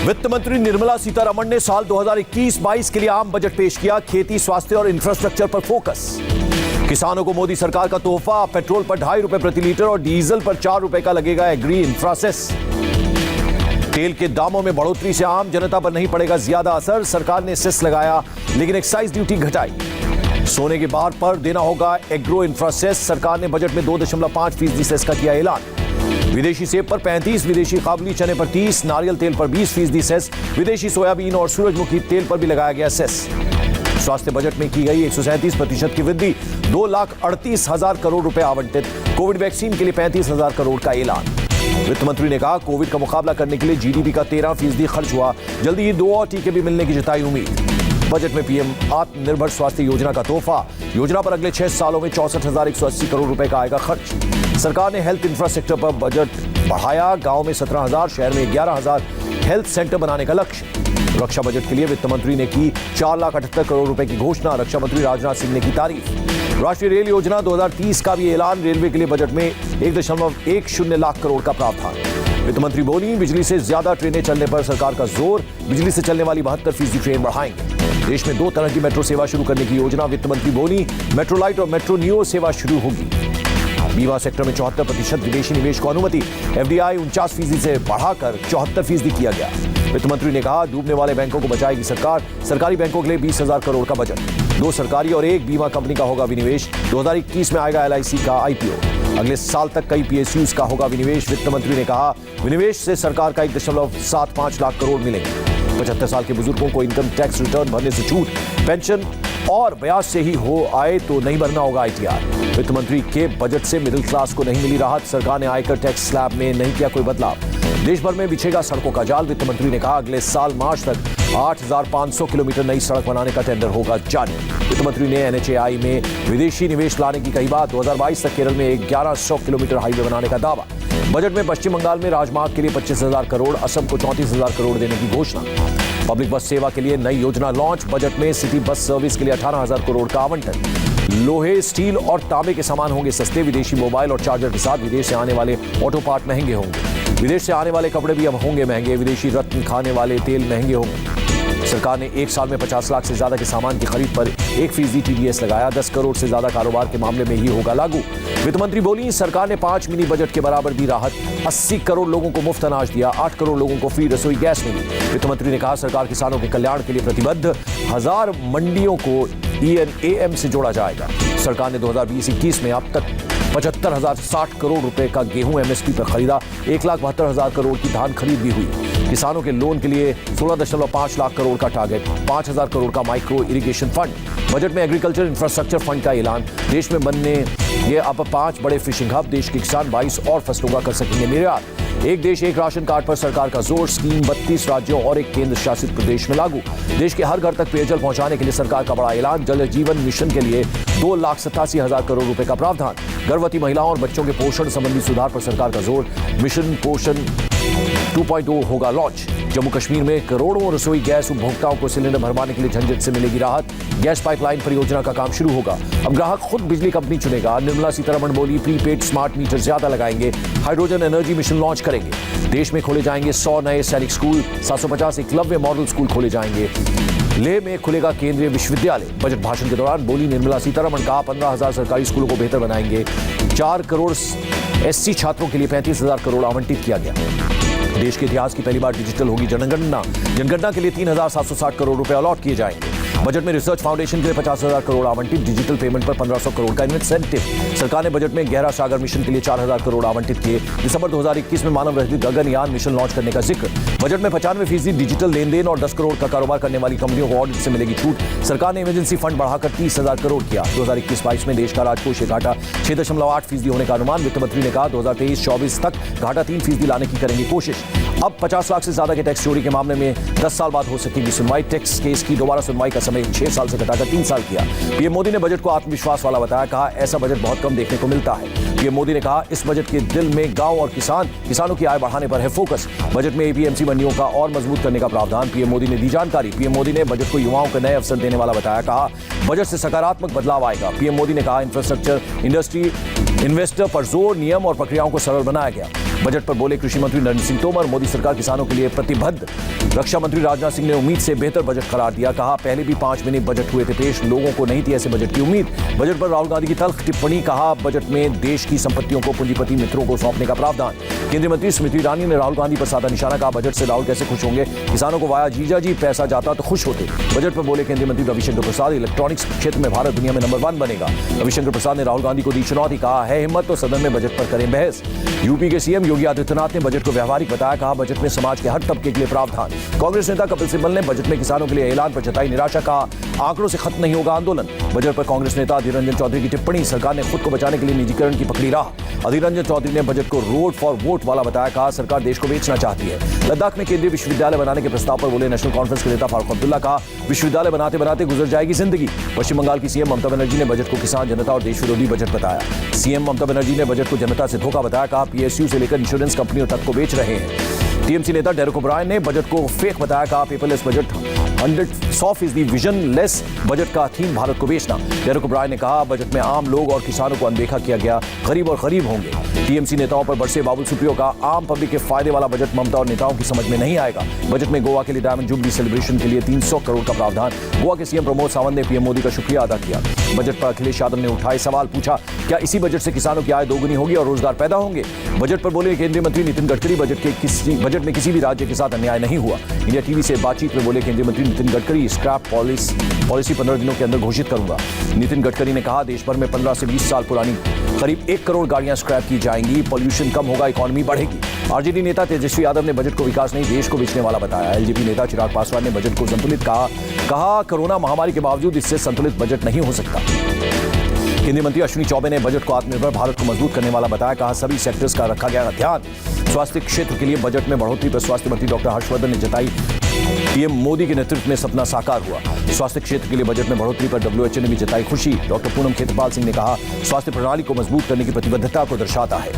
वित्त मंत्री निर्मला सीतारमण ने साल 2021-22 के लिए आम बजट पेश किया। खेती, स्वास्थ्य और इंफ्रास्ट्रक्चर पर फोकस। किसानों को मोदी सरकार का तोहफा। पेट्रोल पर 2.5 रुपए प्रति लीटर और डीजल पर 4 रुपए का लगेगा एग्री इंफ्रासेस। तेल के दामों में बढ़ोतरी से आम जनता पर नहीं पड़ेगा ज्यादा असर। सरकार ने सेस लगाया लेकिन एक्साइज ड्यूटी घटाई। सोने के बार पर देना होगा एग्रो इंफ्रासेस। सरकार ने बजट में 2.5% सेस का किया ऐलान। विदेशी सेब पर 35, विदेशी काबुली चने पर 30, नारियल तेल पर 20% सेस। विदेशी सोयाबीन और सूरजमुखी तेल पर भी लगाया गया सेस। स्वास्थ्य बजट में की गई 137% की वृद्धि। 2,38,000 करोड़ रुपए आवंटित। कोविड वैक्सीन के लिए 35,000 करोड़ का ऐलान। वित्त मंत्री ने कहा कोविड का मुकाबला करने के लिए जीडीपी का 13% खर्च हुआ। जल्दी ही 2 और टीके भी मिलने की जताई उम्मीद। बजट में पीएम आत्मनिर्भर स्वास्थ्य योजना का तोहफा। योजना पर अगले 6 सालों में 64,180 करोड़ रुपए का आएगा खर्च। सरकार ने हेल्थ इंफ्रास्ट्रक्चर पर बजट बढ़ाया। गांव में 17,000, शहर में 11,000 हेल्थ सेंटर बनाने का लक्ष्य। रक्षा बजट के लिए वित्त मंत्री ने की 4,78 करोड़ रुपए की घोषणा। रक्षा मंत्री राजनाथ सिंह ने की तारीफ। राष्ट्रीय रेल योजना 2030 का भी ऐलान। रेलवे के लिए बजट में 1.10 लाख करोड़ का प्रावधान। वित्त मंत्री बोली बिजली से ज्यादा ट्रेनें चलने पर सरकार का जोर। बिजली से चलने वाली 72% ट्रेन बढ़ाएंगे। देश में 2 तरह की मेट्रो सेवा शुरू करने की योजना। वित्त मंत्री बोली मेट्रो लाइट और मेट्रो नियो सेवा शुरू होगी। बीमा सेक्टर में 74% विदेशी निवेश को अनुमति। एफडीआई 49% से बढ़ाकर 74% किया गया। वित्त मंत्री ने कहा डूबने वाले बैंकों को बचाएगी सरकार। सरकारी बैंकों के लिए 20,000 करोड़ का बजट। 2 सरकारी और 1 बीमा कंपनी का होगा विनिवेश। 2021 में आएगा LIC का IPO। अगले साल तक कई PSUs का होगा विनिवेश। वित्त मंत्री ने कहा विनिवेश से सरकार का 1.75 लाख करोड़ मिलेंगे। 75 साल के बुजुर्गों को इनकम टैक्स रिटर्न भरने से छूट। पेंशन और ब्याज से ही हो आए तो नहीं भरना होगा ITR। वित्त मंत्री के बजट से मिडिल क्लास को नहीं मिली राहत। सरकार ने आयकर टैक्स स्लैब में नहीं किया कोई बदलाव। देश भर में बिछेगा सड़कों का जाल। वित्त मंत्री ने कहा अगले साल मार्च तक 8,500 किलोमीटर नई सड़क बनाने का टेंडर होगा जारी। वित्त मंत्री ने NHAI में विदेशी निवेश लाने की कही बात। 2022 तक केरल में 1100 किलोमीटर हाईवे बनाने का दावा। बजट में पश्चिम बंगाल में राजमार्ग के लिए 25,000 करोड़, असम को 34,000 करोड़ देने की घोषणा। पब्लिक बस सेवा के लिए नई योजना लॉन्च। बजट में सिटी बस सर्विस के लिए 18,000 करोड़ का आवंटन। लोहे, स्टील और तांबे के सामान होंगे सस्ते। विदेशी मोबाइल और चार्जर के साथ विदेश से आने वाले ऑटो पार्ट महंगे होंगे। विदेश से आने वाले कपड़े भी अब होंगे महंगे। विदेशी रत्न खाने वाले तेल महंगे होंगे। सरकार ने 1 साल में 50 लाख से ज्यादा के सामान की खरीद पर 1% TDS लगाया। 10 करोड़ से ज्यादा कारोबार के मामले में ही होगा लागू। वित्त मंत्री बोली सरकार ने 5 मिनी बजट के बराबर दी राहत। 80 करोड़ लोगों को मुफ्त अनाज दिया। 8 करोड़ लोगों को फ्री रसोई गैस मिली। वित्त मंत्री ने कहा सरकार किसानों के कल्याण के लिए प्रतिबद्ध। 1000 मंडियों को ENAM से जोड़ा जाएगा। सरकार ने 2020-21 में अब तक 75,060 करोड़ रुपए का गेहूं MSP पर खरीदा। 1,72,000 करोड़ की धान खरीद भी हुई। किसानों के लोन के लिए 16.5 लाख करोड़ का टारगेट। 5,000 करोड़ का माइक्रो इरिगेशन फंड। बजट में एग्रीकल्चर इंफ्रास्ट्रक्चर फंड का ऐलान। देश में बनने ये अब 5 बड़े फिशिंग हब। देश के किसान 22 और फसलों का कर सकेंगे निर्यात। एक देश एक राशन कार्ड पर सरकार का जोर। स्कीम 32 राज्यों और 1 केंद्र शासित प्रदेश में लागू। देश के हर घर तक पेयजल पहुंचाने के लिए सरकार का बड़ा ऐलान। जल जीवन मिशन के लिए 2,87,000 करोड़ रुपए का प्रावधान। गर्भवती महिलाओं और बच्चों के पोषण संबंधी सुधार पर सरकार का जोर। मिशन पोषण 2.0 होगा लॉन्च। जम्मू कश्मीर में करोड़ों रसोई गैस उपभोक्ताओं को सिलेंडर भरवाने के लिए झंझट से मिलेगी राहत। गैस पाइपलाइन परियोजना का काम शुरू होगा। अब ग्राहक खुद बिजली कंपनी चुनेगा। निर्मला सीतारमण बोली प्रीपेड स्मार्ट मीटर ज्यादा लगाएंगे। हाइड्रोजन एनर्जी मिशन लॉन्च करेंगे। देश में खोले जाएंगे 100 नए सैनिक स्कूल। 750 एकलव्य मॉडल स्कूल खोले जाएंगे। लेह में खुलेगा केंद्रीय विश्वविद्यालय। बजट भाषण के दौरान बोली निर्मला सीतारमण कहा 15,000 सरकारी स्कूलों को बेहतर बनाएंगे। 4 करोड़ SC छात्रों के लिए 35,000 करोड़ आवंटित किया गया। देश के इतिहास की पहली बार डिजिटल होगी जनगणना। जनगणना के लिए 3,760 करोड़ रुपए अलॉट किए जाएंगे। बजट में रिसर्च फाउंडेशन के लिए 50,000 करोड़ आवंटित। डिजिटल पेमेंट पर 1,500 करोड़ का इंसेंटिव। सरकार ने बजट में गहरा सागर मिशन के लिए 4,000 करोड़ आवंटित किए। दिसंबर 2021 में मानव रहित गगनयान मिशन लॉन्च करने का जिक्र। बजट में 95% डिजिटल लेन देन और 10 करोड़ का कारोबार करने वाली कंपनियों को ऑडिट से मिलेगी छूट। सरकार ने इमरजेंसी फंड बढ़ाकर 30,000 करोड़ किया। 2021-22 में देश का राजकोषीय घाटा 6.8% होने का अनुमान। वित्त मंत्री ने कहा 2023-24 तक घाटा 3% लाने की करेंगे कोशिश। अब 50 लाख से ज्यादा के टैक्स चोरी के मामले में 10 साल बाद हो सकेगी सुनवाई। टैक्स केस की दोबारा सुनवाई का समय 6 साल से घटाकर 3 साल किया। पीएम मोदी ने बजट को आत्मविश्वास वाला बताया। कहा ऐसा बजट बहुत कम देखने को मिलता है। पीएम मोदी ने कहा इस बजट के दिल में गांव और किसानों की आय बढ़ाने पर है फोकस। बजट में APMC मंडियों का और मजबूत करने का प्रावधान। पीएम मोदी ने दी जानकारी। पीएम मोदी ने बजट को युवाओं को नए अवसर देने वाला बताया। कहा बजट से सकारात्मक बदलाव आएगा। पीएम मोदी ने कहा इंफ्रास्ट्रक्चर इंडस्ट्री इन्वेस्टर पर जोर। नियम और प्रक्रियाओं को सरल बनाया गया। बजट पर बोले कृषि मंत्री नरेंद्र सिंह तोमर, मोदी सरकार किसानों के लिए प्रतिबद्ध। रक्षा मंत्री राजनाथ सिंह ने उम्मीद से बेहतर बजट करार दिया, कहा पहले भी 5 मिनी बजट हुए थे पेश, लोगों को नहीं थी ऐसे बजट की उम्मीद। बजट पर राहुल गांधी की तल्ख टिप्पणी, कहा बजट में देश की संपत्तियों को पूंजीपति मित्रों को सौंपने का प्रावधान। केंद्रीय मंत्री स्मृति ईरानी ने राहुल गांधी पर साधा निशाना, कहा बजट से राहुल कैसे खुश होंगे, किसानों को वाया जीजा जी पैसा जाता तो खुश होते। बजट पर बोले केंद्रीय मंत्री रविशंकर प्रसाद, इलेक्ट्रॉनिक्स क्षेत्र में भारत दुनिया में नंबर 1 बनेगा। रविशंकर प्रसाद ने राहुल गांधी को दी चुनौती, कहा है हिम्मत तो सदन में बजट पर करें बहस। यूपी के सीएम योगी आदित्यनाथ ने बजट को व्यवहारिक बताया, कहा बजट में समाज के हर तबके के लिए प्रावधान। कांग्रेस नेता कपिल सिब्बल ने बजट में किसानों के लिए ऐलान पर जताई निराशा, कहा आंकड़ों से खत्म नहीं होगा आंदोलन। बजट पर कांग्रेस नेता अधीर रंजन चौधरी की टिप्पणी, सरकार ने खुद को बचाने के लिए निजीकरण की पकड़ी राह। अधीर रंजन चौधरी ने बजट को रोड फॉर वोट वाला बताया, कहा सरकार देश को बेचना चाहती है। लद्दाख में केंद्रीय विश्वविद्यालय बनाने के प्रस्ताव पर बोले नेशनल कॉन्फ्रेंस के नेता फारूक अब्दुल्ला, कहा विश्वविद्यालय बनाते बनाते गुजर जाएगी जिंदगी। पश्चिम बंगाल की सीएम ममता बनर्जी ने बजट को किसान, जनता और देश विरोधी बजट बताया। सीएम ममता बनर्जी ने बजट को जनता से धोखा बताया, कहा पीएसयू से लेकर इंश्योरेंस कंपनियों तक को बेच रहे हैं। टीएमसी नेता डेरेक ओब्रायन ने बजट को फेक बताया, कहा paperless budget 100% vision less budget का थीम भारत को बेचना। डेरेक ओब्रायन ने कहा बजट में आम लोग और किसानों को अनदेखा किया गया, गरीब और गरीब होंगे। टीएमसी नेताओं पर बरसे बाबुल सुप्रियो का आम पब्लिक के फायदे वाला बजट ममता और नेताओं की समझ में नहीं आएगा। बजट में गोवा के लिए डायमंड जुबली सेलिब्रेशन के लिए 300 करोड़ का प्रावधान। गोवा के सीएम प्रमोद सावंत ने पीएम मोदी का शुक्रिया अदा किया। बजट पर अखिलेश यादव ने उठाए सवाल, पूछा क्या इसी बजट से किसानों की आय दोगुनी होगी और रोजगार पैदा होंगे। बजट पर बोले केंद्रीय मंत्री नितिन गडकरी, बजट में किसी भी राज्य के साथ अन्याय नहीं हुआ। इंडिया टीवी से बातचीत में बोले केंद्रीय मंत्री नितिन गडकरी, स्क्रैप पॉलिसी 15 दिनों के अंदर घोषित करूंगा। नितिन गडकरी ने कहा देश भर में 15 से 20 साल पुरानी करीब 1 करोड़ गाड़ियां स्क्रैप की जाएंगी, पॉल्यूशन कम होगा, इकोनॉमी बढ़ेगी। आरजेडी नेता तेजस्वी यादव ने बजट को विकास नहीं देश को बेचने वाला बताया। एलजेपी नेता चिराग पासवान ने बजट को संतुलित कहा कोरोना महामारी के बावजूद इससे संतुलित बजट नहीं हो सकता। केंद्रीय मंत्री अश्विनी चौबे ने बजट को आत्मनिर्भर भारत को मजबूत करने वाला बताया, कहा सभी सेक्टर्स का रखा गया ध्यान। स्वास्थ्य क्षेत्र के लिए बजट में बढ़ोतरी पर स्वास्थ्य मंत्री डॉक्टर हर्षवर्धन ने जताई पीएम मोदी के नेतृत्व में सपना साकार हुआ। स्वास्थ्य क्षेत्र के लिए बजट में बढ़ोतरी पर डब्ल्यूएचओ ने भी जताई खुशी। डॉक्टर पूनम खेत्रपाल सिंह ने कहा स्वास्थ्य प्रणाली को मजबूत करने की प्रतिबद्धता को दर्शाता है।